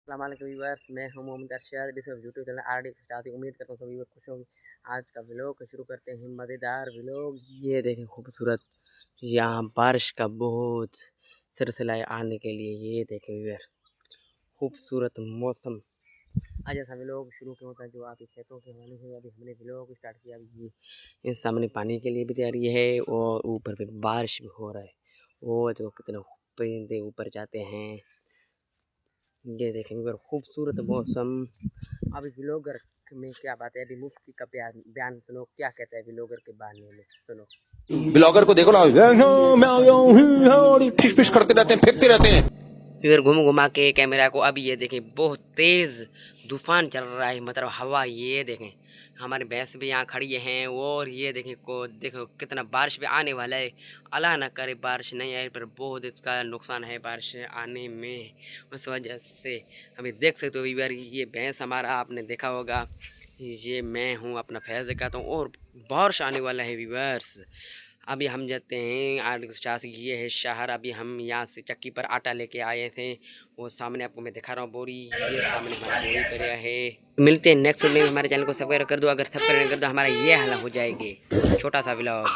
अस्सलामुअलैकुम व्यूअर्स, मैं हूं Mohammad Arshad. This is YouTube channel RD start. उम्मीद करता हूं सभी व्यूअर खुश होंगे। आज का व्लॉग शुरू करते हैं, मज़ेदार व्लॉग। ये देखें खूबसूरत, यहाँ बारिश का बहुत सिलसिला है आने के लिए। ये देखें व्यूअर, खूबसूरत मौसम। आज ऐसा व्लॉग शुरू क्यों होता है जो आपके खेतों के हवाले से। अभी हमने व्लॉग स्टार्ट किया। अभी ये सामने पानी के लिए भी तैयारी है और ऊपर पे बारिश भी हो रहा है। वो तो कितने परिंदे ऊपर जाते हैं। ये देखें व्यूअर, खूबसूरत मौसम। अभी व्लॉगर में क्या बात है, अभी मुफ्ती का बयान सुनो, क्या कहता है व्लॉगर के बारे में, सुनो। ब्लॉगर को देखो ना, फिश फिश करते रहते हैं, फेंकते रहते हैं। फिर घुमा घुमा के कैमरा को। अभी ये देखें बहुत तेज़ तूफान चल रहा है, मतलब हवा। ये देखें हमारी भैंस भी यहाँ खड़ी हैं और ये देखें को देखो कितना बारिश भी आने वाला है। अल्लाह ना करे बारिश नहीं आए, पर बहुत इसका नुकसान है बारिश आने में। उस वजह से अभी देख सकते हो व्यूअर, ये भैंस हमारा आपने देखा होगा। ये मैं हूँ अपना फैज़ दिखाता हूँ और बारिश आने वाला है व्यूअर्स। अभी हम जाते हैं 8 से। ये है शहर। अभी हम यहाँ से चक्की पर आटा लेके आए थे। वो सामने आपको मैं दिखा रहा हूँ बोरी। ये सामने हमारा बोरी पड़ा है। मिलते हैं नेक्स्ट वीडियो में। हमारे चैनल को सब्सक्राइब कर दो। अगर सब्सक्राइब कर दो हमारा ये हाल हो जाएगी। छोटा सा व्लॉग।